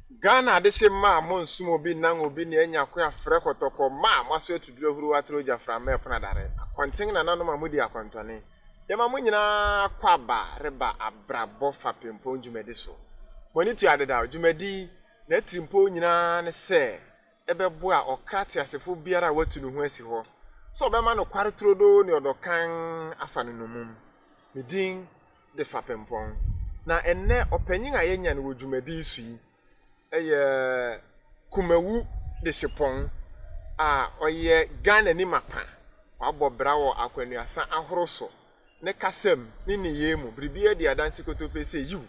Ghana de se ma monsumo obi nan obi ne anya ko afre kotoko ma maso etuduro huru atroja fra me pona dare akwanten na nanom amudi akwantone ye ma mo nyina kwaba reba Abrabɔ Fapempong dwumadi so moni tu adeda dwumadi na trimpo nyina ne se ebebo a okrate asefo biara watu no ho asi ho so obema no kware trodo ne odokan afa no nomum medin de Fapempong na enne opanyin a yenya no dwumadi su yi eye kumawu de sepon a oye Ghana ni mapa wabɔ brawo akwanuasa ahoroso ne kasem ni ne yemu bribia di adansi kotope se yu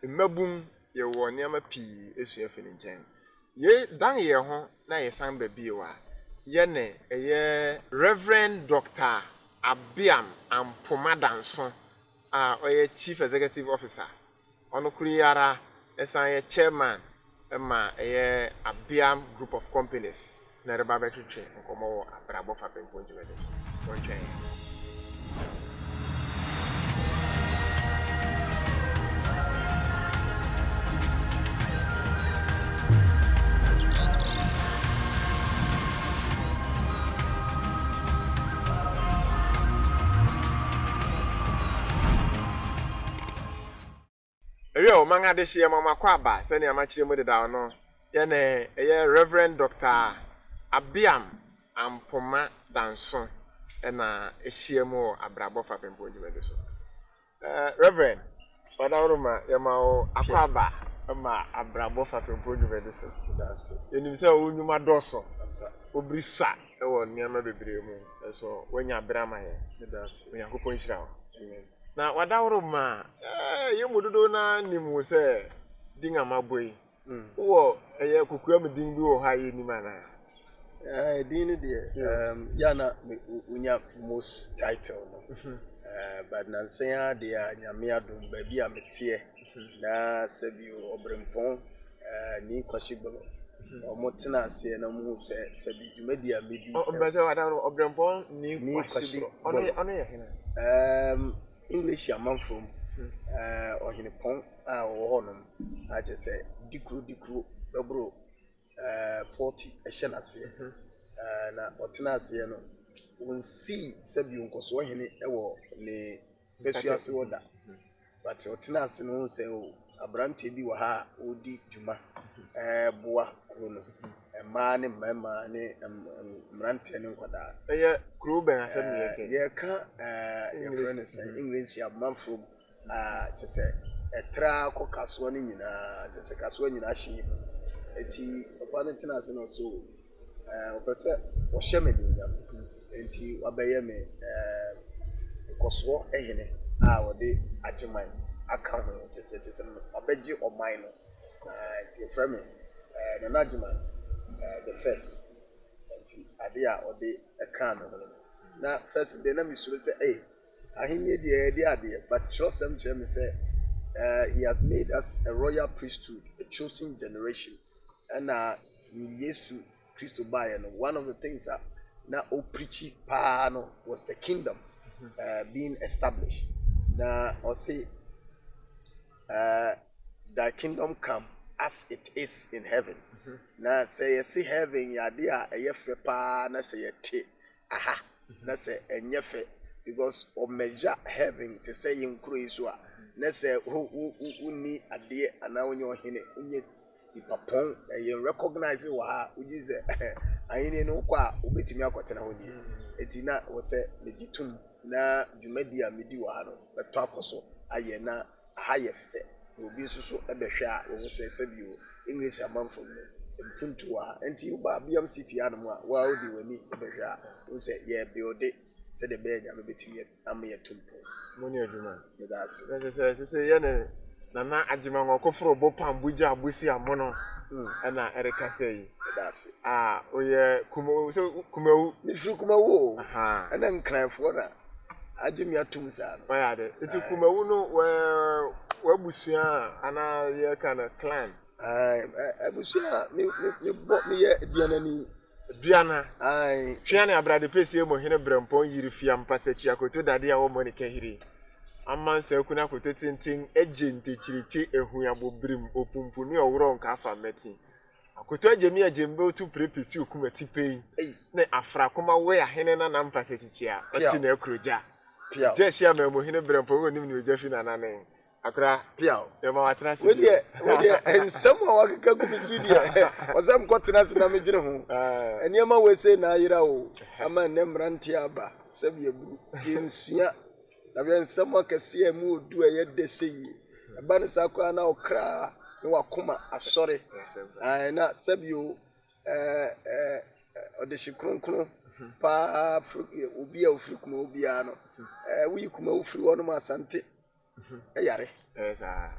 mmabum ye wo niama pii esu afini nchen ye dan ye ho na ye san ba biewa ye ne eye Reverend Dr. Abbeam Ampomah Danso a oye Chief Executive Officer ono kuriyara esan ye chairman ma eye Abbeam Group of Companies na reba betwetwe nkomo Abrabɔ Fapempong dwumadi ontwen Eyo manga de hie mama kwaba se ne amachire mu de da no ye ne eye Reverend Dr. Abbeam Ampomah Danso na ehie mu Abrabɔ Fapempong dwumadi so Reverend Wadawroma ye ma o akwaba ma Abrabɔ Fapempong dwumadi so that's enim se o nyuma doso obrisa e wo niama bebre mu so wanya brama ye that's onya kopon hira o na wadawroma ye mododo na nimu se dinga maboi wo eye kokua medin bi wo ha ye nima na din de ya na unya most title no but na nsia de anyame adom ba bi ametie na sabio obrempong ni kwashigbo omotena ase na mu se sabi dwumadi amedi obrempong wadawroma obrempong ni kwashigbo ono ye hena English amanfom ohine pon a wo honom a je se dikru bebro 40 ehye na se na otena ase no wonsi sabi onkoso ohine ewo ne besuase woda but otena ase no se o abrante bi wo ha odi dwuma boa kro no ma ne mama ne mrante ne nkwada eye kro ben asem ye ye ka your friend say English ya manfro je say etra ko kaso ne nyina je say kaso nyina hye eti opa ne tena se no so opese wo hye me dunya enti wabeye me koso ehene wo de ageman aka ho je say abeji oman no enti friend me na ageman the first idea or the account now first the name is say hey ahinye the idea but trust him say he has made us a royal priesthood, a chosen generation, and Yesu Christo by and one of the things that now preachy pano was the kingdom being established. Now or say thy kingdom come as it is in heaven. Na say see heaven ya dia eyefe pa na say ye aha na say enyefe because o measure heaven to say yinkro iso a na say uni ade ana onye ohene onye ipapon ye recognize wa uji say ahine no kwa obetimi akotena hodi etina wo say legitum na dwumadi a medi wa no beto akoso aye na aha ye fe obi susu ebehwe a wo say sabio English amanfo mpuntua enti uba Abbeam city anum a wa odi wani ebehwa wo se ye build se de be nya me betimi am ye tumpo moni adwuma that's se ye ne na agema ngokofro bo pambuja abusi amono na ereka sei that's oye kumawu ni fru kumawu ana nkranfo na agemi atum sa no ya de eti kumawu no wa busua ana ye kana clan abusia me ye duana twiane abrade pese mo hene brempong yiri fia mpasachi akoto dade a wo mo ne kahiri amansa kuna kotetintin agente chirichi ehu ya bobrim opumpu ni owro nka afa meti akoto agemi agembe otu prepisi okumati pei ne afra koma we ahene na nampa sechichia oti na ekroja jeshi amemo hene brempo woni ni ojafi na nanen akra piao e ma watra se we dey ensam wakeka gubitu dia ozam kwotena se na medwene ho eniema we se na ayira o ama nemranti aba sabi eburu insua na be ensam akese mu odu eye deseyi aba ne sakwa na okra ne wakoma asore na sabi o odeshi kronkron pa obi a ofiri kuma obi a no wi kuma ofiri wono ma asante yare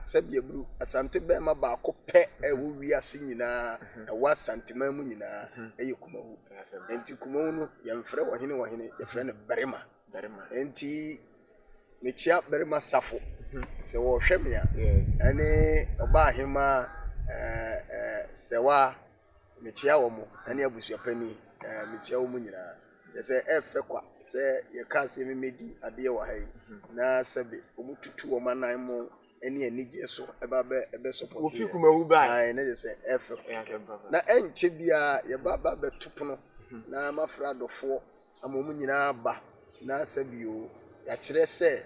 sabi eburu asante be ma ba ko pe wo wi ase nyina wa asante ma mu nyina kuma wu enti kuma wu no ye mfre wo hene ye fre ne berema enti me chia berema safo se wo hwemia ene oba ahema se wa me chia wo mu ene abusua pani me chia wo mu nyina se efe kwa se ye ka se me medi ade wa hai na sabe omututu wo manan mo ene anije so ebe support ofi kuma wu ba na se efe na enche bia ye baba betupono na mafra dofo amomu nyina ba na sabe o ya kire se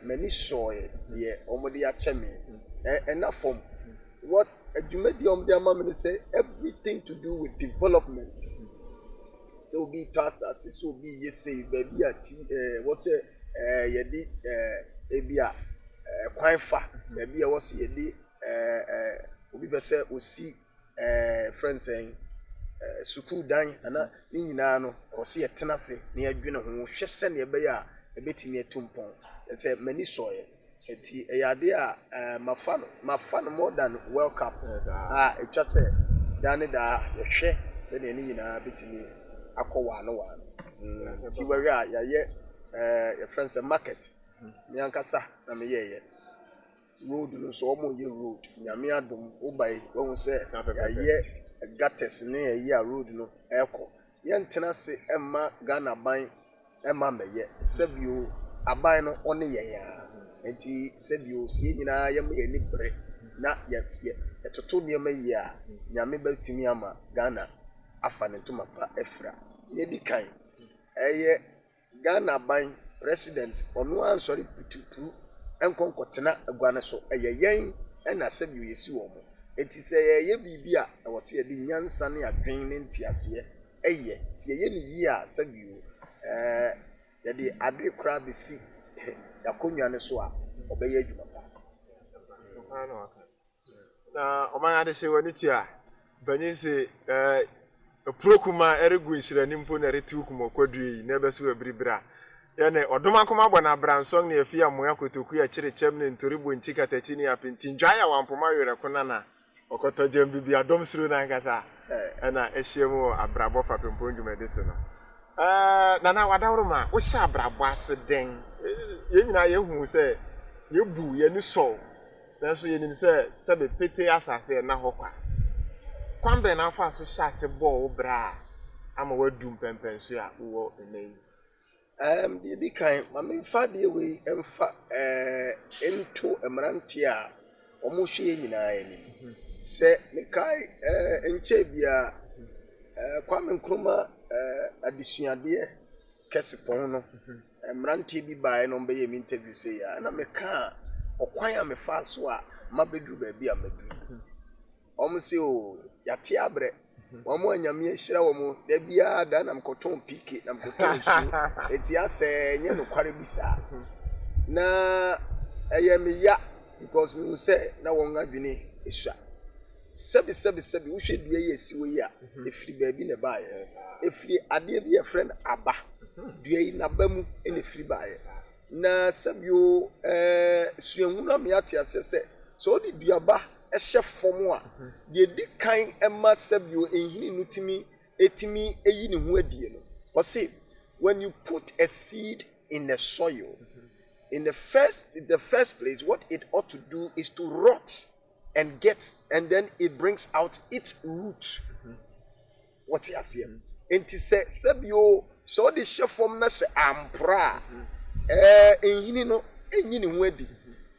mani soye ye omode ya cheme na form what adwumadi omde amamene say everything to do with development. So be tasas so be ye say baby at what's yedi ebia kwan fa baby a was yedi obi be say osi friends saying school dan ana ni nyina no o se yetena se na adwene ho hwese ne ebe ya ebetimi etumpon say mani soye eti eyade a mafano more than welcome it just say dan da hwe se ne nyina betimi akọwa no ti we a ya ye your friends market me ankasa na me ye road no so omo ye road nyame adom obai wo se ya ye gates ne ye road no eko ye ntena se emma Ghana ban emma meye sebio aban no one ye ya enti sebio sie nyina ye me ni bre na ye etoto ne me ye a nyame batimi ama Ghana afa ne ntoma pa efra ye di kan eye Ghana ban president onu ansori putupu enkonkotena aguane so eye yen na sabi yesi wo mo enti se ye bibia e wo se ye di nyansa ne adwen ne ntiase eye se ye ni yi a sabi wo ye di ade kra besi yakonwa ne so a obeye adwuma pa na oman ade se woni ti a banyin se prokuma eregu nhirani mpo na retu kuma kwadui na beso abribra ya ne odoma kuma gbana bransong ne afia moya kotoku ya chirechem ne ntoribo nchika tachi ni apinti njaya wa Ampomah yere kunana okoto jem bibia dom suru na nkasa na ehiemu Abrabɔ Fapempong dwumade so no nana wadawroma wo sha Abrabɔ aseden ye nyina ye hu se ye bu ye ni so na so ye ni se be pete asase na hokwa kwambe na afa so sha se bo bra ama wadum pempenso a wo enei the kind mama fa de we emfa into emranti a omo hwe nyina ani se ne kai enche bia kwame nkruma adisuade kesipon no emranti bi bae no be yemi interview say ya na me ka okwan a me fa so a mabedu ba bi a madu omo se o yate abre wamo anyame ahira wamo da bia da na mkoton pike na mkoton su eti ase nye no kware bisa na eyeme ya because we say na won adwene esua sebi wo hwe bia ye siwe ya efiri ba bi ne ba ye efiri ade bi ye friend aba dua yi na ba mu ene efiri ba ye na sebio suenhuna me ate ase se so di dua ba ehye fom a de di kan ema sabio ehini nutimi etimi eyi ne ho adie no o say when you put a seed in the soil in the first place what it ought to do is to rot and then it brings out its root what you see enti say sabio so the hye fom na se ampra ehini no enyi ne ho adi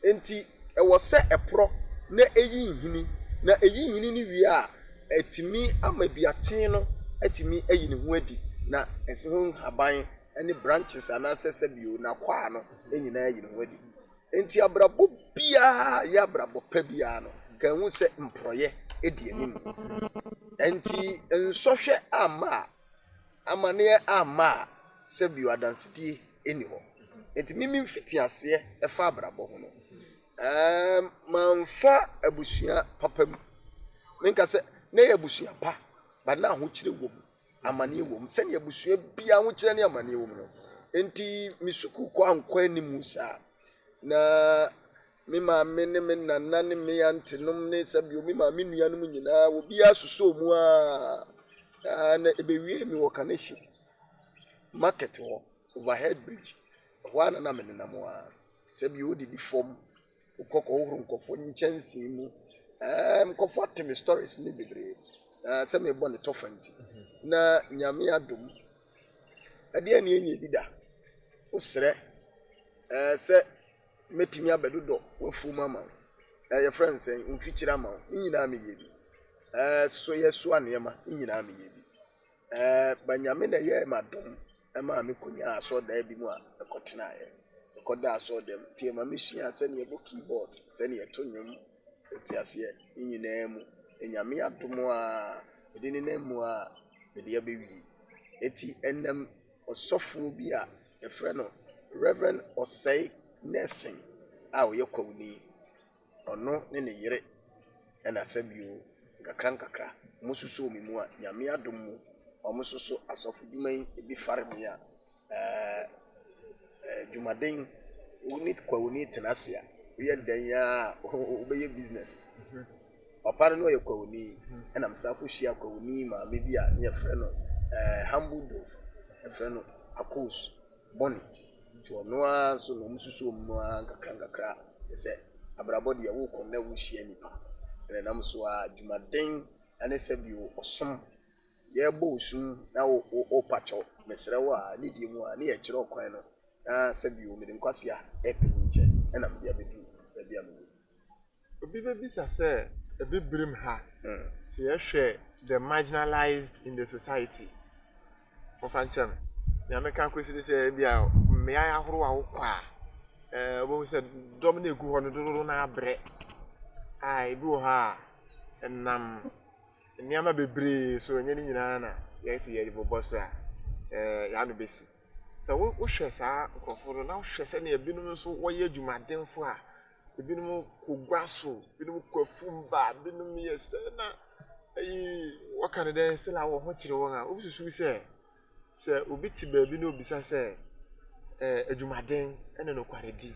enti e wo se epro na eyi nhini na eyi nhini ni wie a etimi amaduaten no etimi eyi ne ho adi na ese ho haban ene branches anasese bio na kwa no enyina eyi ne ho adi enti abrabɔ bia ya abrabɔ pa bia no kan hu se mproye edi anim enti nsohwe ama amane ama se bio adansidi eni ho enti mimi mfiti ase efa abrabɔ ho no manfa abusua papam menka se na ya abusua pa ba na ho kire wom amane wom se ne abusua bia ho kire ne amane wom no enti misuku kwa ankwa animu sa na me maame ne me nana ne me antenom ne sabio me maame nuanom nyina obi asuso mu na ebewie mi wo connection market ho overhead bridge ho na me nenam sabio odi form ukoko ohuru nkofo nchansi mu nkofo ateme stories ne bebre se me bo ne tofanti na nyame adom ade ani enye bida usre se metimi abedodo wafu mama your friends say unfichira ma nyina me yebi so yeso anema nyina me yebi banyame na ye madom ma me konya aso da bi mu a ekotena ye ekoda aso dem tie ma mesua se ne ebo keyboard se ne to nwom etiase nyina mu enyame adom a ede ne namu a ede ya bewi eti enam osofo bi a efre no Reverend Osei nursing a oye kwawni ono ne yire na sabio kakra mususu omimu a nyame adom mu omususu asofu diman ebi farme a jumaden unit kwawni tenasia we dan ya obeye business papa no oye kwawni na msa akohia kwawni ma me bi a ne frɛ no humble dove frɛ no akos boni to no so no mususu mu kakra se abrabɔ de wo ko na wo hia nipa na nam so a jumaden ane sabio osom ye bo osum na wo pacho mesre wa ne die mu a ne ye kire okwan no na sabio me de nkwase a epinje na me de abedu bia me obi bisa se ebi brim ha se ye hwe the marginalized in the society for fanchem ya me kan kwesi se bia me ya ahoro wa wo kwa wo se dom na egu ho no dodo na abre ai bi wo ha enam niama bebre so enye ni nyina na ye ti ye bobo so a ya no besi so wo hwe sa nkoforo na wo hwe se na ebinum so wo ye adwumadenfo a ebinum kogwa so ebinum kwafumba ebinum ye se na wo kan den se la wo ho kire won a obususu se obi ti ba bi na obisa se adwumaden ene no kwaredi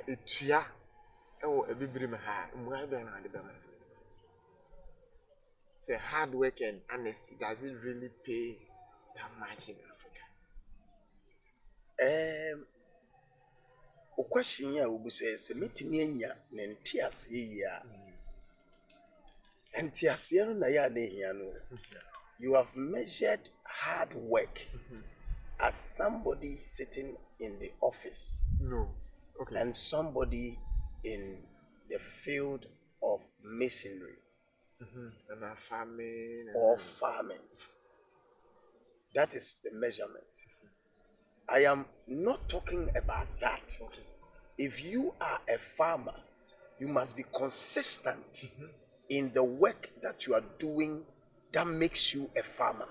etua ewo ebibiri me ha mwa be na ade be ma say hard work and honesty, does it really pay that much in Africa? O question ya obu say metimi anya na ntiase ya ntiase no na ya na hia no you have measured hard work as somebody sitting in the office. No. Okay. And somebody in the field of masonry. And farming. Or farming. That is the measurement. I am not talking about that. Okay. If you are a farmer, you must be consistent in the work that you are doing that makes you a farmer.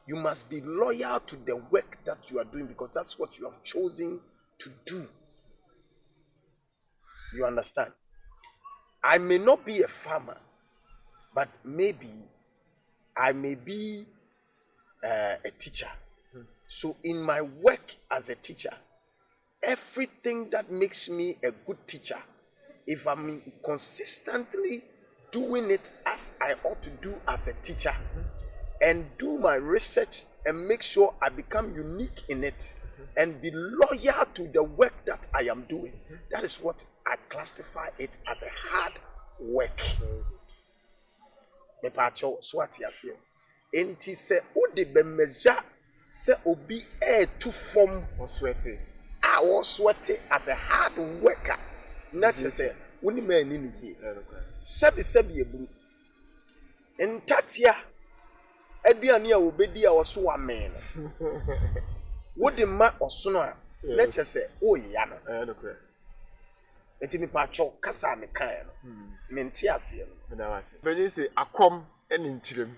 You must be loyal to the work that you are doing because that's what you have chosen to do. You understand? I may not be a farmer, but maybe I may be a teacher. So in my work as a teacher, everything that makes me a good teacher, if I'm consistently doing it as I ought to do as a teacher, and do my research and make sure I become unique in it, and be loyal to the work that I am doing, that is what I classify it as a hard work. Me pacho swati asio. Enti se ode be measure se obi to form or sweaty. also as a hard worker. Not just say, when you man in here. Sabi a blue. And Tatia, Ediania will be dear or so a man. What the man or sooner? Let's just say, oh, yana. Eti mi pacho kasa me kan no menti ase no but you say akom eni nchirem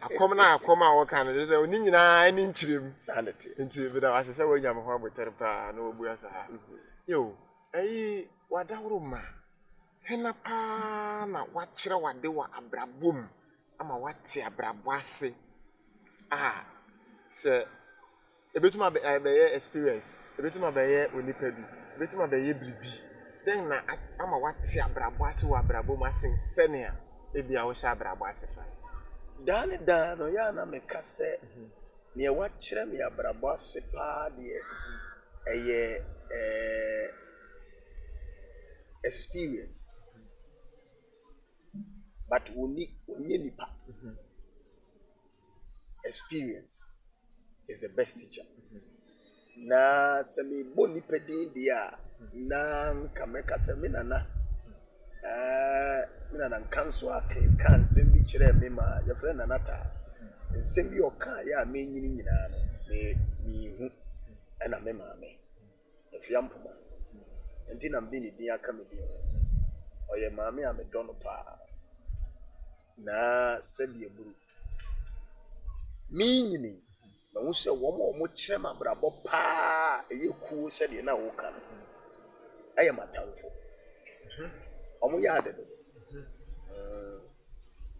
akom na akom a wo kan no say oni nyina eni nchirem sanity enti bi da wase say wo nyam ho abotere pa na obu asa ha yo ayi wadawro ma hena pa na wachira wade wa abrabom ama wate abrabo ase se ebetuma be experience ebetuma be onipa bi ebetuma be bribi then na ama wate abrabo ase wa abrabo ma senia ebia wo sha abrabo ase fa dan no ya na meka se ne wachira me abrabo ase pa de eye experience but only nipa experience is the best teacher na se me boni pedin dia na kameka se me nana nkanso kan se bi kire me ma ya frɛ nana ta se bi oka ya me nyini nyina no me hu ana me ma me efi Ampomah enti na mbi ni dia ka me dia oye ma me a me dono pa na se bi eburu mi nyini na wo se wo mo kire ma brabo pa eyeku se de na wo ka no aye matanfo omo ya de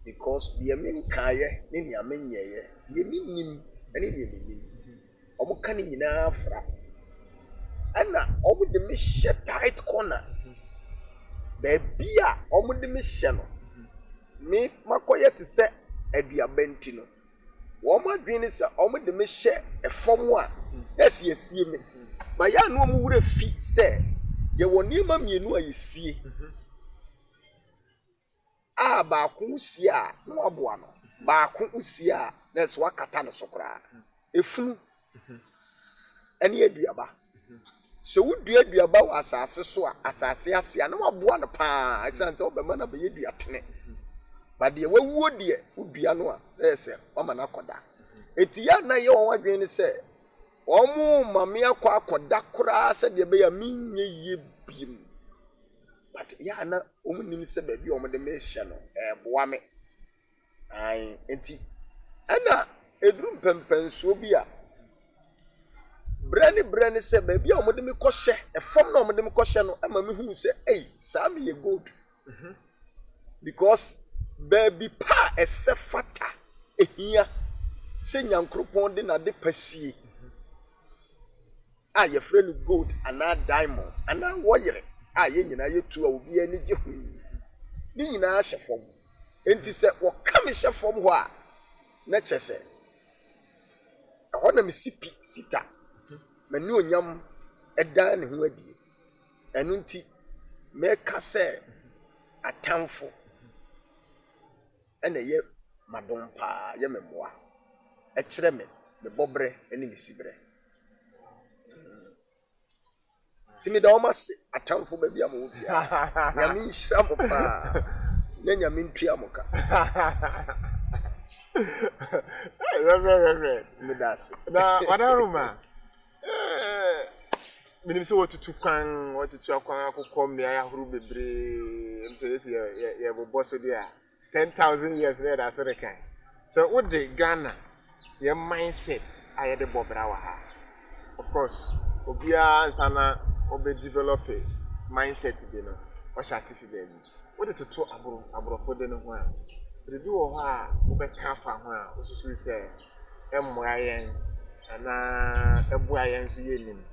because the men kaye ne ni amenyeye ye minim ene de minim omo ka ni nyina afra ana omo de me hye tight corner baby a omo de me hye no me makoye te se aduabenti no wo ma dwene se omo de me hye efom a esie me ma ya no omo wura fi se ye woni ma mienu a yesie ba ko usie a no aboa no ba ko usie a na so akata no sokora efunu ene aduaba so wudu aduaba wa asase so a asase ase a no aboa no pa asante obema na be yeduatene ba de wawuo de udua no a ese o ma na koda eti ya na ye won wadwen ni se omo mame akoda kora se de be ya minye ye bim but ya na omunim se ba bi omo de me hye no boa me ai enti ana edrum pempenso bi a brani se ba bi omo de me kohye efom na omo de me kohye no ama me hu se sa me ye gold because baby pa esefata ehia se nyankropon de na de pasie ye friend gold ana diamond ana woyere ye nyina ye tu a obi ani je hu ni nyina hye fom enti se wo kam hye fom ho a na chese na me sipi sita mani onyam eda ne ho adie enu nti me ka se atamfo ene ye madom pa ye memoa kire me bobre ene me sibre timi da omase atamfo ba bia mo bia nyame nhira mo pa na nyame ntua mo ka me das na wadaruma minim se wotutu kwan akokọ mmea ya huru bebre mse ye bobo so dia 10,000 years later so rekan so what the Ghana your mindset aye de bobra wa ha of course obia nsana obe develop mindset bi no o shati fi be ni what the to abrofo de no ho a de bi wo ho a wo be ka fa ho a o susu se emmoa yen ana ebua yen so ye nim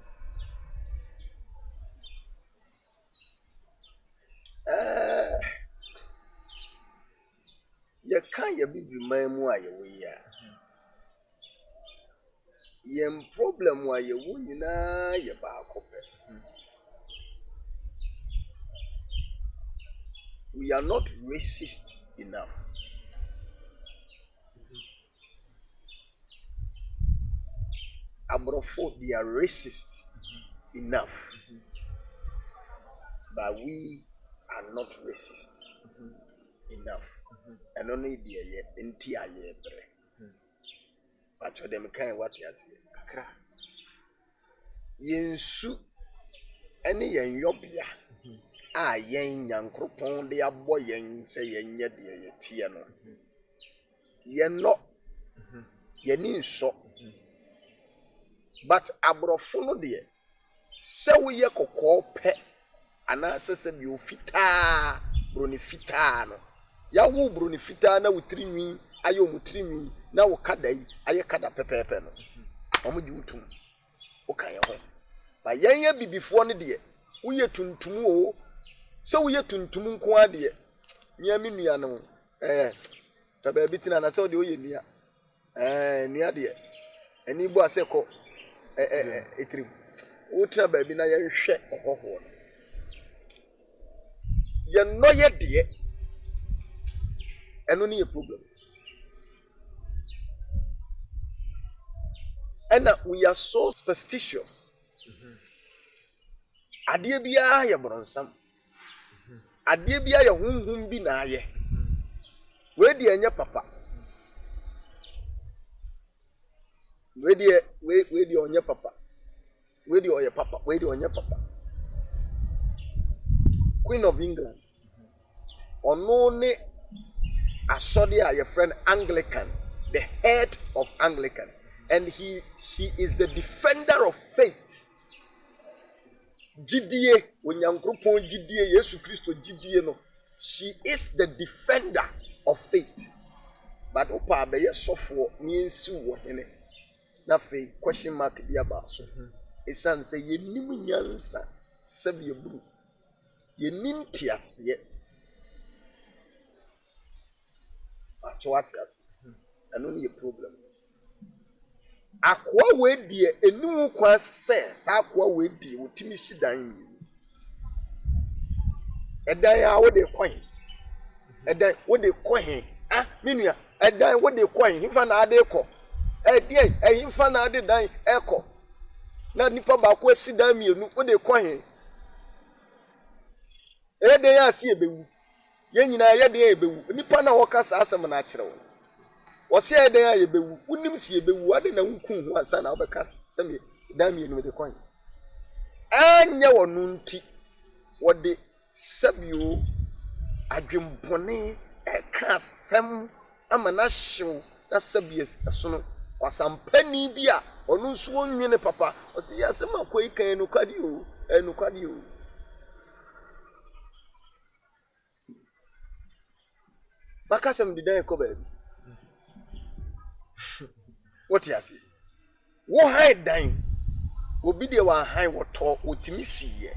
ye kan ye bibiri man mu a ye wo ya ye problem wa ye wo nyina ye ba akope we are not racist enough abrofo they are racist enough. But we are not racist enough. And only the entire year. But for them, kind what you say. Yensu any yen yobia. Yen yankropon de abo yen say yen ye de tie no. Yen no yen so. But abrofo no de se wo ye kokko pe ana sese bi ofita broni fita no ya wo broni fita na wo tirinwi ayo mu tirinwi na wo kada yi aye kada pepepe no omo di utum o kan ye ho ba yen ye bibifo no de wo ye tuntum o se wo ye tuntum nko ade nya mi nua no taba bitina na se wo de o ye nua nua de ani bo aseko etrim utra baby na ye hwe ohoho ye no ye de eno ne ye problem and we are so superstitious ade bia ye bronsam ade bia ye hunhun bi na ye we de anya papa we de onye papa we de oye papa we de onye papa Queen of England ono ne asode a your friend Anglican, the head of Anglican, and she is the defender of faith. Jidie onyankopon jidie Yesu Kristo jidie no, she is the defender of faith. But opa be ye sofo ni ensi wo hene na fe question mark bi aba so esan say ye nim nyansa sabe ye buru ye nim tiase atwatias anu ne problem akwa we die enu kwa se sa akwa we die otimi sidan yi edan a wo de kwan edan wo de kwan minua edan wo de kwan himfa na ade kɔ die himfa na ade dan ekɔ na nipa ba ko sidan mienu wo de kwan eden ya si ebewu ye nyina ye de ebewu nipa na wɔkasa asɛm na akyerɛw wo se eden ya ebewu unim si ebewu ade na nkun ho ansa na wobɛka sɛm dan mienu de kwan anya wɔno nti wɔde sabio adwempɔne eka asɛm ama na hyew na sabio ɛsono wasampani bi a ɔno nso onwene papa ɔse yɛ asɛm akɔyi kan enukade o bakasem di dan ko baabi what you say wo hide dan obi de wa hide woto otimi siye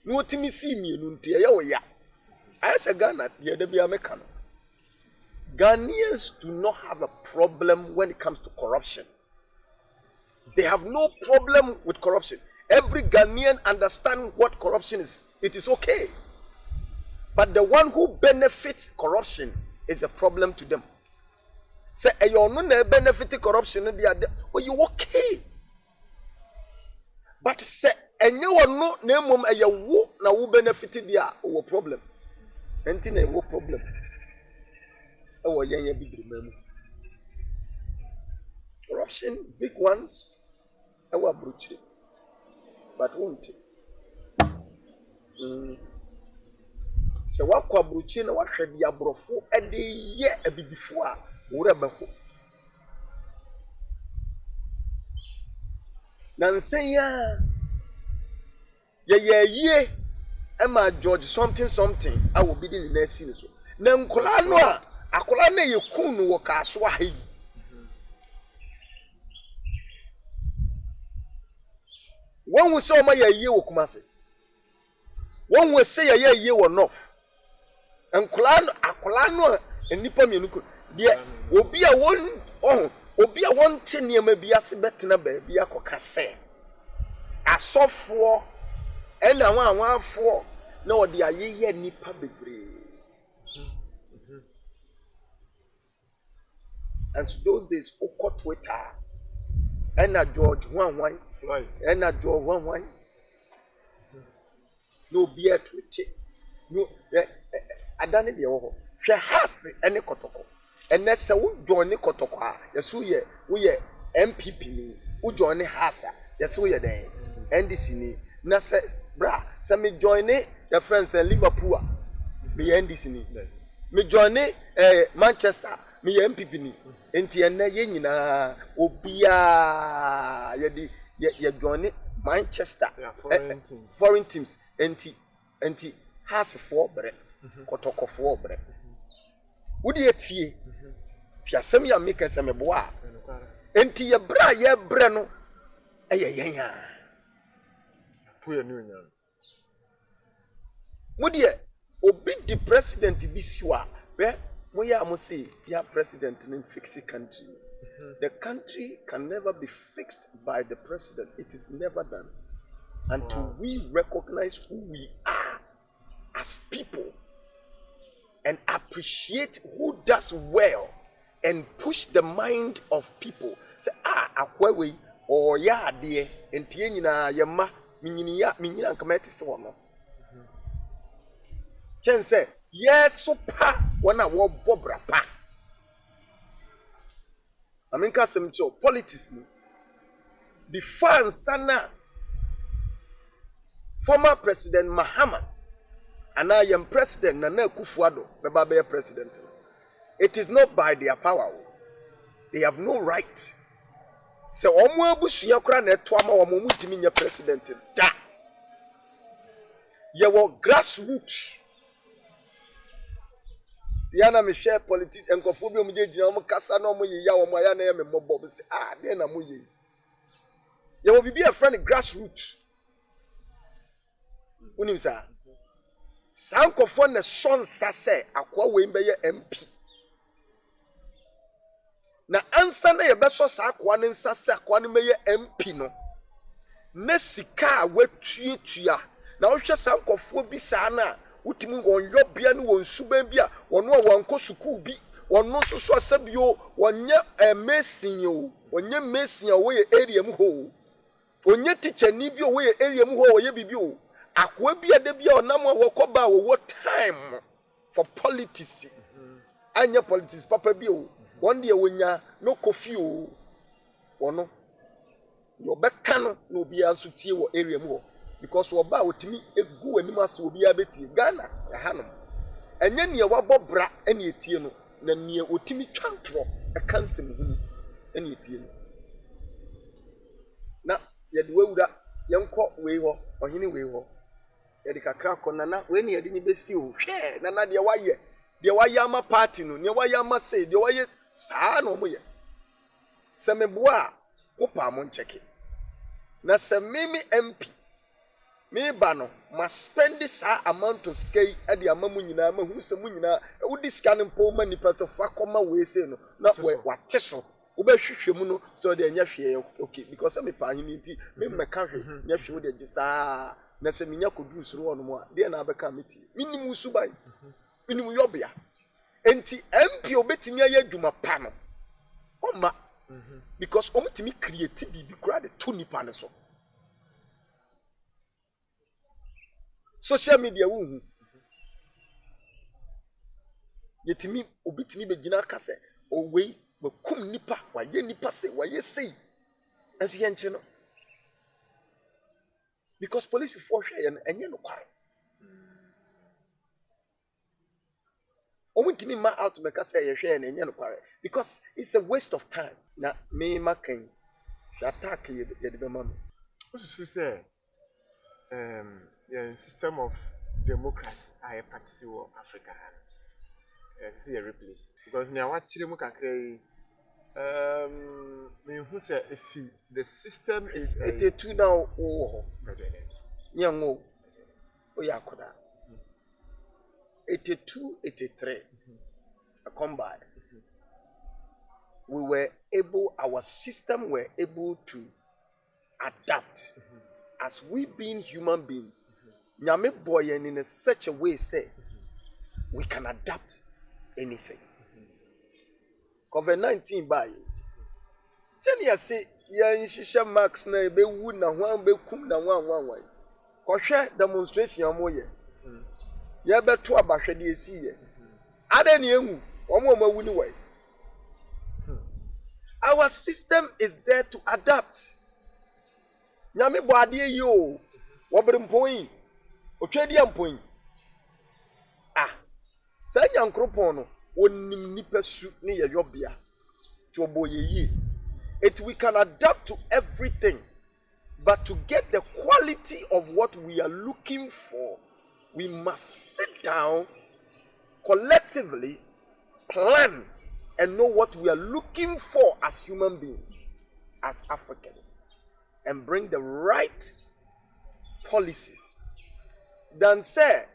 no otimi si mienu ntia ye wo ya ayese Ghana ye da bia meka no Ghanaians do not have a problem when it comes to corruption. They have no problem with corruption. Every Ghanaian understands what corruption is. It is okay. But the one who benefits corruption is a problem to them. Say, you no benefit corruption, you okay. But say, you no name a you na who benefited their problem. Anything a problem. Oh, yeah, big remember. Corruption, big ones, our brutal. But won't it? Se wakwa bruchi na wahwe di abrofo ede ye abibifo a wura bako nansen ya ye ema George something a wo bidi ni na si ni so na nkola no a akola na ye kunu wo ka so ahi won wo se o ma ye wo kumase won wo se ye wo north akola no enipa mienu ko de obi a won te niam bi ase betena ba bi akoka se asofo ena wanafo na odi ayeye nipa bebre and so those days oko Twitter ena George 11 Floyd. And I draw one. No beer to it. No, I done it the over. She has any kotoko. And that's a wood join the kotoko. Yes, we are MPP. Who join the Hasa. Yes, we are there. And this in Nasa, bra, some me join it, your friends in Liverpool. Me and this in me join it, Manchester, me MPP ni. Enti ene ye nyina obia ye join it Manchester, foreign teams. Enti has for bre kotoko for bre wodi etie ti asem ya make asem boa enti ye bre no yen puye ni nya wodi obi di president bi siwa be mo ya mo say ya president in fix country. The country can never be fixed by the president. It is never done until we recognize who we are as people and appreciate who does well and push the mind of people. Say, akwewe or ya de entie nyina yema minyina nkamete se wono. Chen say, yes super wana wo bobra pa. Aminka semcho politics mu. Before sana former President Mahama and I am President Nana Kufuado, the president. It is not by their power. They have no right. So, Omo Bushia Krana Twama or Mumutiminia president. Da. You were grassroots. Yana me share politics and Kofubi Mujam Casano Yawa Mayana and Mobob say, then I'm with you. You will be a friend of grassroots. Unim sa sankofo ne son sase akwa we mbeye MP na ansa na ye beso sa akwa ne nsase akwa ne meye MP no na sika watuatua na wo hwe sankofo bi sa na wutimi wonyo bia ne wonsuban bia wono a wanko suku bi wono soso asabio wonya mesin yo wonya mesin a wo ye area mu ho wonya teacher ni bi wo ye area mu ho wo ye bibi o akwa bia de bia onam a wokoba wo time for politics anya politics papa bi o one day wonya no coffee o wono yo beka no na obi anso tie wo area mu ho because oba otimi egu anim ase obi abeti Ghana ya hanom enya ne wabobra ene etie no na ne otimi twantro ekansem hu ene etie no na ye de wawura yenko we ho ohene we ho ye de kakra kona na we ne ye de ni besi o hwe na de waye ama party no ne waye ama say de waye saa no mo ye semeboa wo pa mo ncheke na semimi MP me ba no must spend this amount of scale at the amamu nyina ma hu se mu nyina wo disca no mpo ma nipa se fa koma we say no na we wateso wo ba hwehwe mu no so de nya hwe okay because me pa hini nti me meka hwe nya hwe wo de gisa na se minya koduru suru wono mu a de na abeka meti minimu suban minimu yobia enti MP obetimi aye adwuma pa no oma because omutimi create bibi kura de to nipa ne so social media wuhu yetimi obitimi begina kase owei wakum nipa waye nipa se waye sei asi yenche no because police for hwe enye no kware omutimi ma out me kase ye hwe enye no kware because it's a waste of time na me makan attack ye de be mam what you say the system of democracy I practice in Africa. See a replace because now what chile kakre me who say if the system is it two now oh nyango oyakoda 82 83 I come by we were able our system were able to adapt as we being human beings nyame boy in such a way say we can adapt anything. COVID-19 by 10 years say Yan shisha max na be wu na hwan be kum na wan. Kɔhwɛ demonstration amoye. Ya beto abahwede esiye. Ada ne ehu, omo mawu ni wai. Our system is there to adapt. Nyame bo ade yi o. Wobere mpon. Otwedi ampon. Sa nyankropon no onim nipa su ne ye yobia. To oboye yi. We can adapt to everything. But to get the quality of what we are looking for, we must sit down collectively, plan, and know what we are looking for as human beings, as Africans, and bring the right policies. Then say,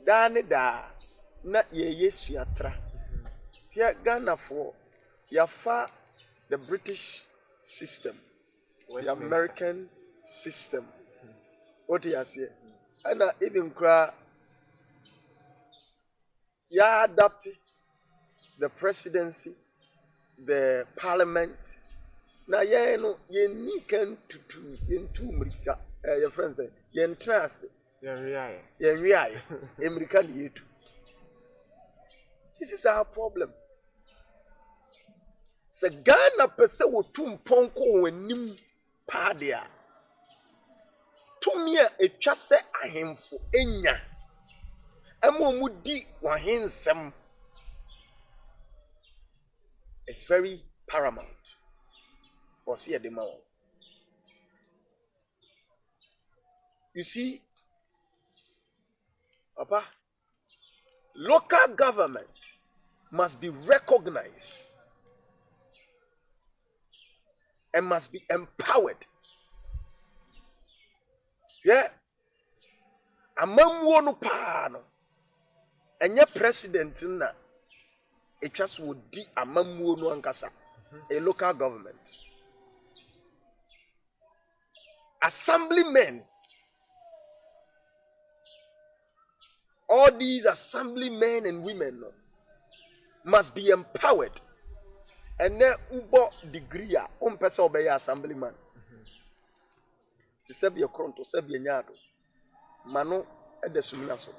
Danida, na ye suatra. Here Ghana for Yafa the British system, the American system. What do you say? And even cry, ya adapt the presidency, the parliament. Na ye no ye ni can to into America. Your friends say ye entrance. Ye reaye. America ye too. This is our problem. Se Ghana pese wo tumponko wanim padia. Tumia etwa se ahemfo enya. Emo mudi wahensem. It's very paramount. Or see a demo. You see, Papa, local government must be recognized and must be empowered. Yeah. Amamwo no pa no. Enye president na it just would di amamwo no ankasa. A local government. Assemblymen. All these assemblymen and women no, must be empowered. And then ubo degree a pese obey assemblyman. To sebi kronto sebi nyado. Mano e de sumina so.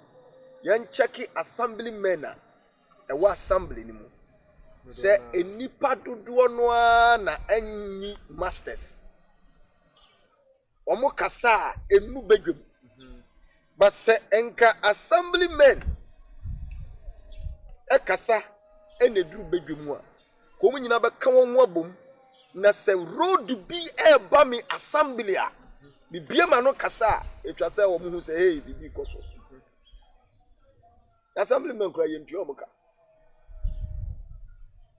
Yan cheki assemblymen a wa assembly ni mu. Se enipa dodo no na anyi masters. Omo kasa enu bedwem. But se enka assemblymen e kasa ene duru bedwem a komu nyina be ka won abom na se road bi e ba me assembly a bibia ma no kasa etwa se wo mu hu se hey bibi koso assemblymen kura ye ntio muka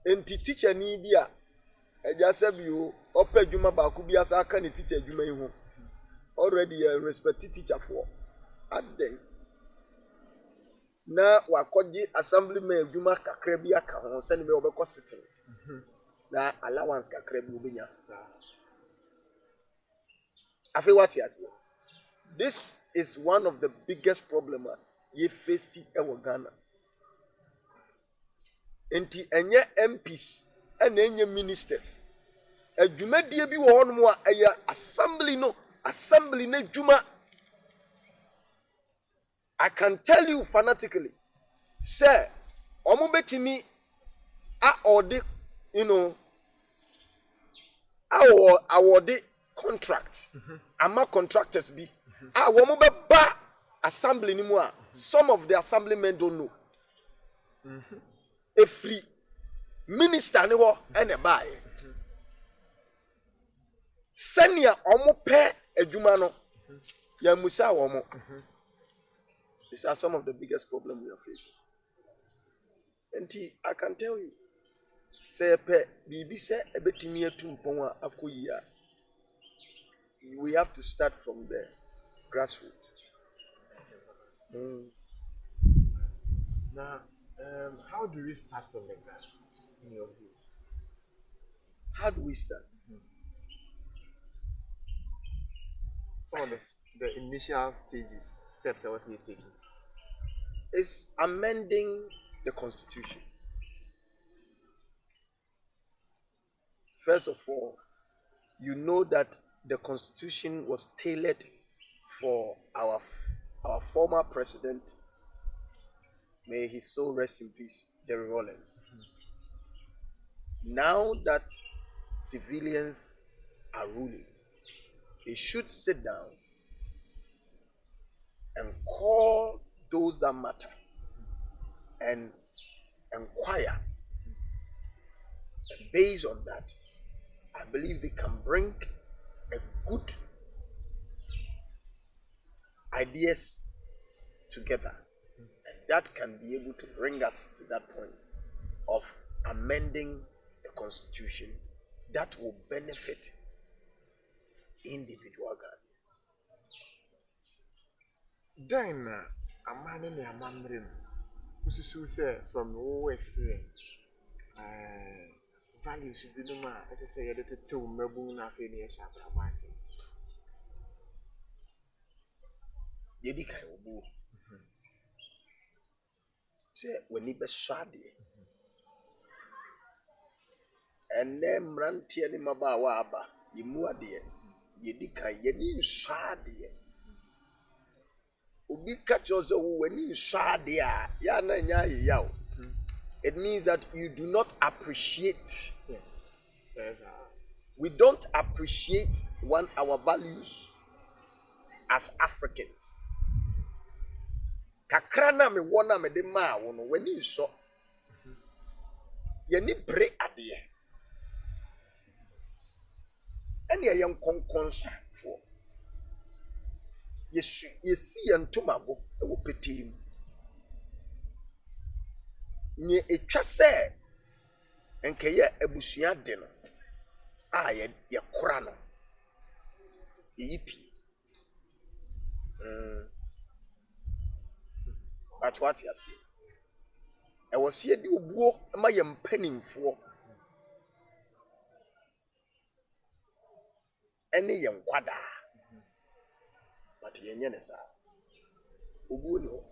enti teacher ni bi a eja se bi o opa adwuma ba ku bi asa aka ne teacher adwuma yi ho already respect teacher for aden na wakoji assemblyman adwuma kakra bi aka ho se ne be obekọ sitting na allowance kakra bi obenya afi what yes. This is one of the biggest problem ye face e Ghana. Enti enye MPs and enye ministers adwumadie bi wo hono a eye assembly na adwuma. I can tell you fanatically, sir, omo betimi a odi, award contract. Ama contractors be. Womo be ba assembly ni mu a some of the assemblymen don't know. A free minister ni wo ene ba e. Senior omo pe adwuma no ya musa womo. These are some of the biggest problems we are facing. And I can tell you, say bibi se ebetimi atumpon a akoyia. We have to start from the grassroots. Now, how do we start from the grassroots in your view? How do we start? Some of the initial steps that was he taking. Is amending the constitution. First of all, you know that the Constitution was tailored for our former president, may his soul rest in peace, Jerry Rawlings. Now that civilians are ruling, they should sit down and call those that matter and inquire. And based on that, I believe they can bring a good ideas together, and that can be able to bring us to that point of amending the Constitution that will benefit individual Ghanaians. Then, a man in a man, who say from all experience, values should be no man, as I say, that it's two Mabuna Fenia Shabba. Yedika obu. Say when he be swadi. And then ranti ani mabawa aba. Yimu adie. Yedika yeni swadi. Obi kachoze weni swadi ya na nya yaw. It means that you do not appreciate. Yes. We don't appreciate our values as Africans. Kakrana me wona me de ma wono weni so. Ye ni bre ade. Ene ye nkonkonsa fo. Yesi yantomabo e wo petim. Nye etwa se enke ye abusua de no a ye kora no yipi. But what you see? I was here do obuo ma ye mpanimfo. Ene ye nkwada. But ye nye ne sa. Obuo no.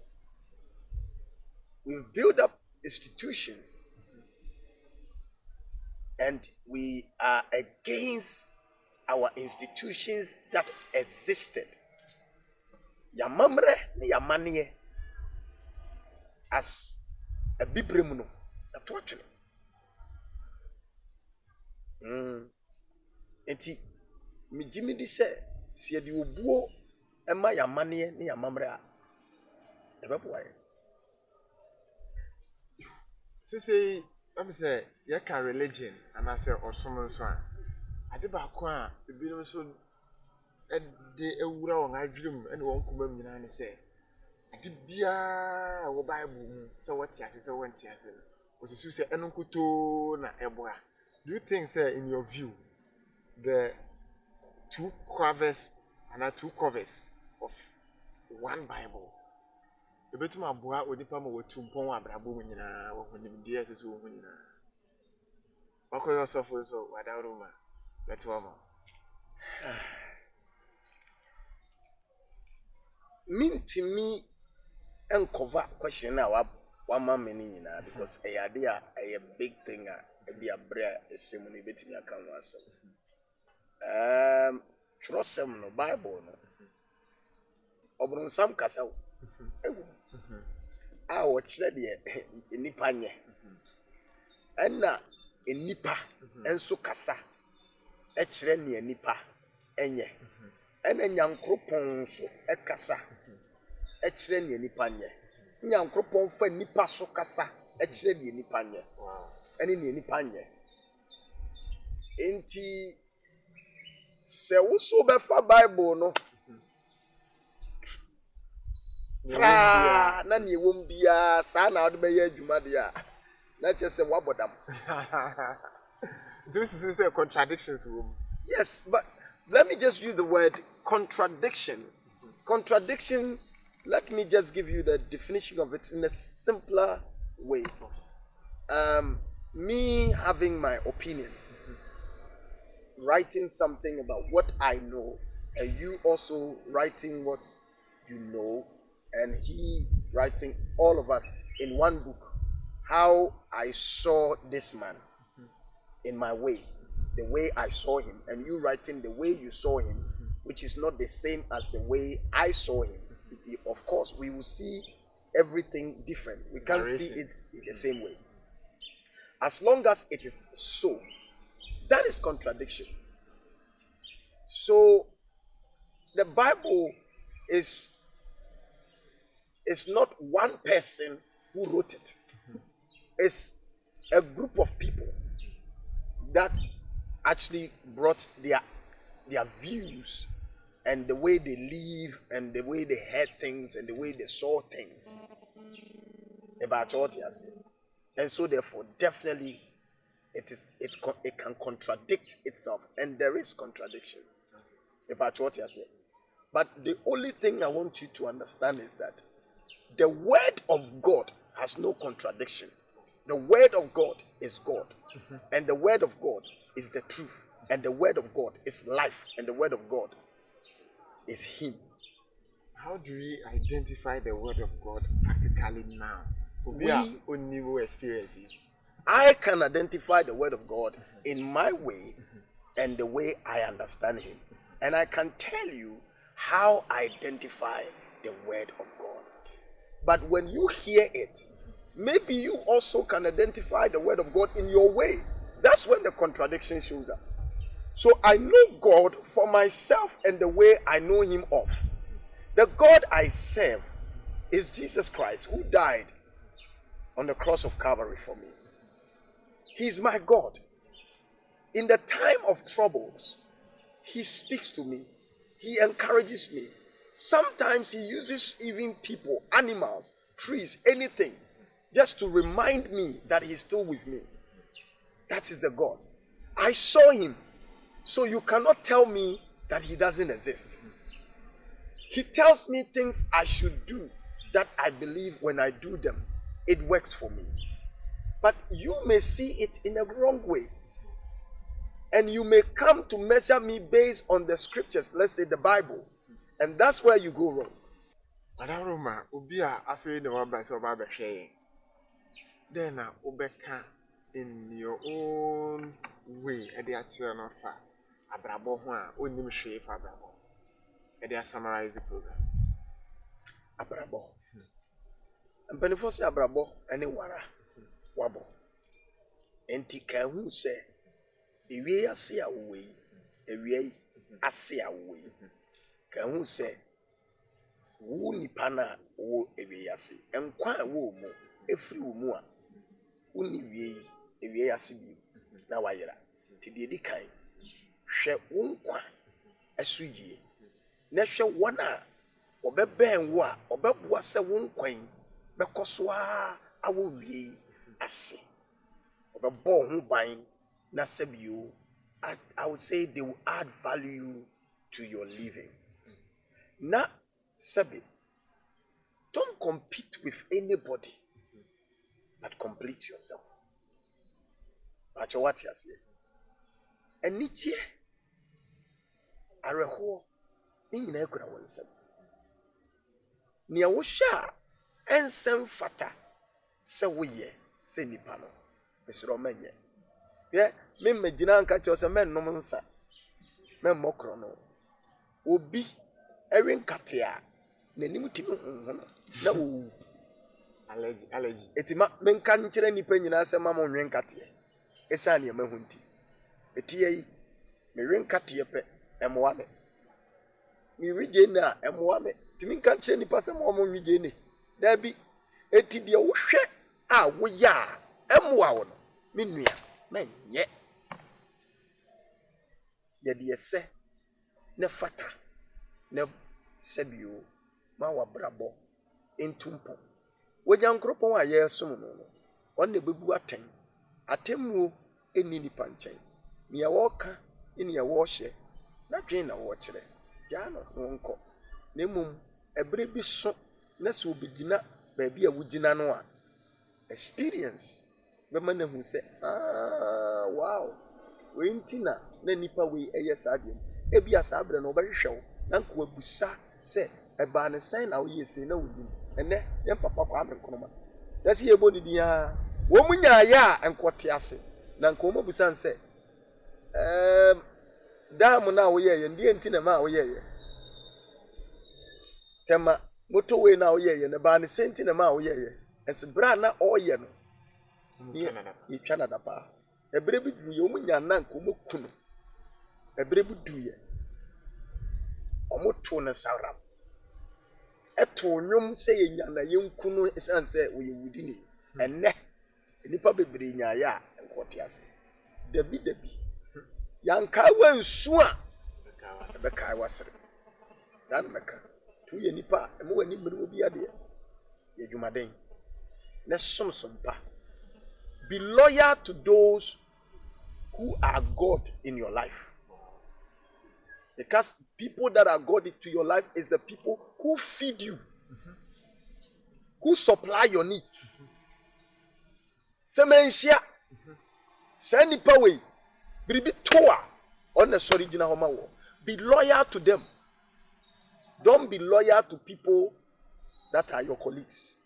We've built up institutions and we are against our institutions that existed. Yamamre ni yamanie as a bibrimuno. That's what enti mi jimi di se si edi obuo ema yamanie ni yamamre a ebepo aye. Say, I'm say, you can religion, and I say, or someone's one. I did back one, the bill so at the Eura on I dream, and won't come in and say, I did be a Bible, so what Tiasis or one Tiasin, was to say, and Uncle na Eboa. Do you think, sir, in your view, the two covers and two covers of one Bible? The better my boy with the palm with two pong Abrabɔ nyina when the dear to so nyina. Wako yourself so without room. Let woman. Mean to me and cover question now one man meaning because a idea a big thing be a bread a simony bit me account once. Trust them no Bible no. Obron some kasa. A watched the nipanye. Enna nipa enso kasa. Echre ne nipa enye. Ena nyankropon so ekasa. Echre ne nipa nye. Nyankropon fa nipa so kasa. Echre ne nipa nye. Ene ne nipa nye. Enti se wo so be fa Bible no. Tra na ne wom bia sa na ode be ye adwuma de a na che se wabodam. This is a contradiction to him. Yes, but let me just use the word contradiction. Contradiction, let me just give you the definition of it in a simpler way. Me having my opinion, writing something about what I know, and you also writing what you know, and he writing, all of us in one book, how I saw this man in my way. the way I saw him, and you writing the way you saw him, which is not the same as the way I saw him. Of course, we will see everything different. We can't see it in the same way. As long as it is so, that is contradiction. So the Bible is not one person who wrote it. It's a group of people that actually brought their views and the way they live and the way they heard things and the way they saw things about what he has said. And so therefore definitely it can contradict itself, and there is contradiction about what he has said. But the only thing I want you to understand is that the word of God has no contradiction. The word of God is God, and the word of God is the truth, and the word of God is life, and the word of God is him. How do we identify the word of God practically now? We only will experience it. I can identify the word of God in my way and the way I understand him. And I can tell you how I identify the word of God. But when you hear it, maybe you also can identify the word of God in your way. That's when the contradiction shows up. So I know God for myself and the way I know him of. The God I serve is Jesus Christ, who died on the cross of Calvary for me. He's my God. In the time of troubles, he speaks to me. He encourages me. Sometimes he uses even people, animals, trees, anything, just to remind me that he's still with me. That is the God. I saw him. So you cannot tell me that he doesn't exist. He tells me things I should do that I believe when I do them, it works for me. But you may see it in a wrong way. And you may come to measure me based on the scriptures, let's say the Bible. And that's where you go wrong. Adaroma, ubia afei de waba so ba behwe. Then na obeka in your own way e de akire no fa. Abrabɔ ho a onim hwe fa abrabɔ. E de summarize the program. Abrabɔ. Mpanifo se abrabɔ ene wara wabo. Enti ka hu se ewie ase a wo yi, ewie ase a wo yi. Ka hu se wo nipa na wo ewie ase. Enkwa wo mu efiri wo mu a wo ni ewie ase bi na wayera. Ti de di kan hwɛ wo nkwa aso yie na hwɛ wɔn a ɔbɛbɛn wo a ɔbɛboa sɛ wo nkwan bɛkɔ so a awo wie ase ɔbɛbɔ ho ban na sɛbio I would say they will add value to your living. Na sɛbi, don't compete with anybody but complete yourself. Acho what you say. Eniche areho ni nyina ekura wonsam. Nia wo hwa ensem fata se woye se nipa no. Mesro manye. Ye me magina anka cho se mennom nsa. Memmokro no. Obi ewen katea nanim timi honhon na wo allergy. Etima menka nkyere nipa nyina se ma mo nwen katea. Esa ne mahunti. Etie yi me wen katea pe emoa me. Mi wije na emoa me. Timi nka nkyere nipa se mo wije ne. Da bi eti de wo hwe a wo ya emoa wo no. Me nua menye. Ya de ese ne fata ne sebio ma wa brabo entumpo. Wojankropon a yesom no no. On ne bebu atemmuo eni nipa nkyɛn. Nea wɔka ne ya wɔhye na dwen na wɔkyerɛ. Gya no wonko. Na mmom ebere bi so na se obigina baabi a wugina no a experience bɛma na hu sɛ wow we ntina na nipa we ɛyɛ saadem. Ebi asabre no ɔbɛhwehwɛ wo na nko abusa sɛ ɛba ne sɛn na wo yɛse na wudin. Ene yɛn papa kwa amenkonoma. Yɛse yɛbɔ ne dia wo munya ya enkote ase na nko mo busan sɛ Dam na wo ye ndi enti na ma wo ye tema motorway na wo ye ne ba ne senti na ma wo ye es bra na o ye no ye twa na da pa ebre bi duru ye o munya na nko mo kunu ebre bi duru ye o mo to na saram eto nwom se ye nya na ye nkunu esan se wo ye wudi ni enne nipa bebre nya ya enkote ase dabi yanka wansu a be kai wasere zan meka tu ye nipa mo wani mmiri obi ade ye dwumaden na somsompa. Be loyal to those who are God in your life. Because people that are God to your life is the people who feed you, who supply your needs. Semenshia, send nipa way, be toa on the original homa. Be loyal to them. Don't be loyal to people that are your colleagues,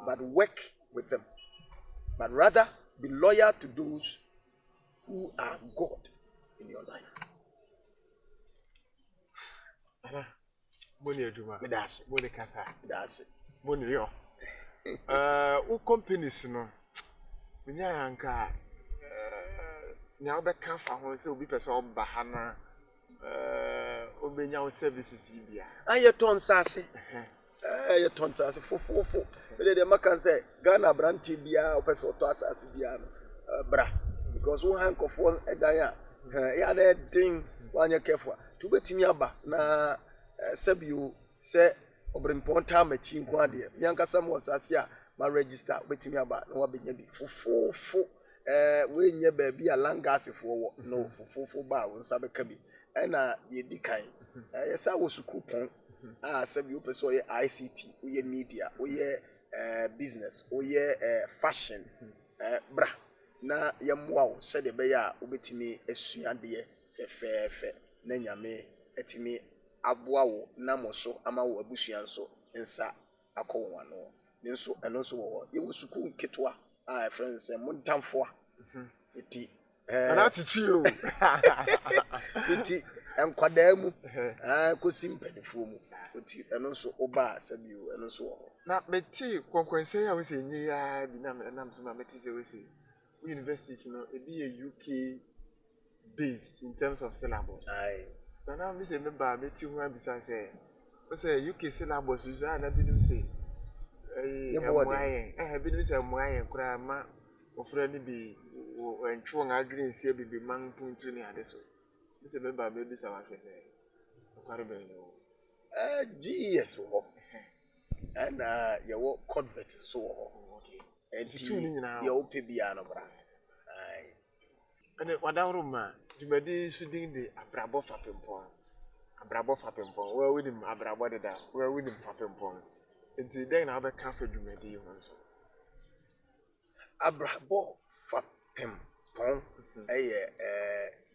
but work with them. But rather be loyal to those who are God in your life. Money aduma. That's Money kasa. That's it. Money yo. U companies no. Nya anka nya obeka fa ho se obi pese oba ha na obenya services bia. Ayeton sase. Ayeton sase fofofo. Be dey makan say Ghana branch bia opese oto asase bia no. Bra because one hankofo edan ya na din wanya careful. Tu betimi aba na sabio se obrempon time achi nko ade. Mi ankasa mo asase a ma register betimi aba na wabenya bi fofofo. We nye baby a langasifo wo no fofofo ba wo nsa beka bi na ye dikan yesa wo sukupon sabi wo pese oye ICT oye media oye business oye fashion bra na ye moa wo se de be ya obetimi asuade fefefe na nyame etimi aboa wo na moso ama wo abusua nso nsa akọ no nso eno nso wo ye wo suku nketwa friends say montamfo iti anatichi o iti enkwadamu kosi mpanifo mu iti eno nso oba sabio eno nso wo na meti konkwense ya we se nyi ya bi na so ma meti se we se university no e be UK based in terms of syllabus aye na me se me ba meti hu abisa se we say UK syllabus you na bi nim se bi nim se moayen kura ma ofra ni bi entwo nga green sie bi man puntu ni ade so me se me ba me bi sa wa hwese akware be no GS wo and your convert so okay and you open bia no bra aye and wadawro ma djumadi shudin de Abrabɔ Fapempong we with him Abrabɔ de da we with him Fapempong enti den na be ka fa djumadi ho so Abrabɔ Fapempong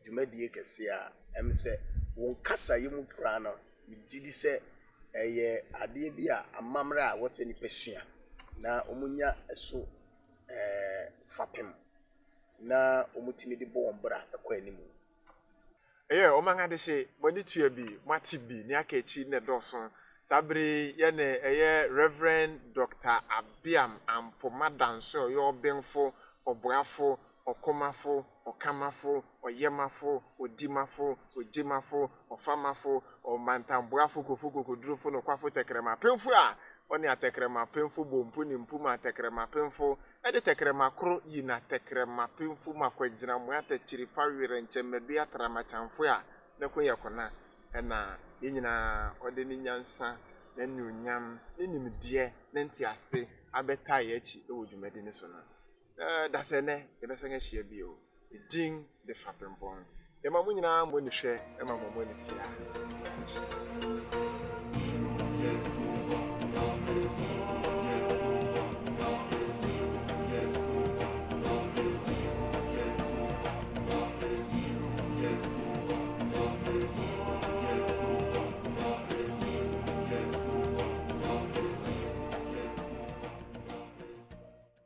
djumadi kese a em se won kasa yemu kra no mi gidi se ade bi a amamre a wo se ni pesua na omunya eso fapem na omutimi de bo ombra akwa animu o manga de she boni tua bi mati bi ni aka echi ne doso sabre ye ne Reverend Dr. Abbeam Ampomah Danso yo benfo oboafo okomafo okamafo oyemafo odimafo ojimafo ofamafo omantamboafo kofukokodurofo no kwafo tekrema pemfo a oni atekrema pemfo bompu ni mpuma atekrema pemfo ede tekrema kro yi na tekrema pemfo makwagina mo atachiri fawire nchemmedu atrama chamfo a ne koyekona na yenyina ode ni nyansa na nyunyam nimdie ne ntiase abeta ye echi ewodwumadi ne so na dasene yebesenge hia bio din de Fapempong ema munyina mo ni hwe ema mo ni tia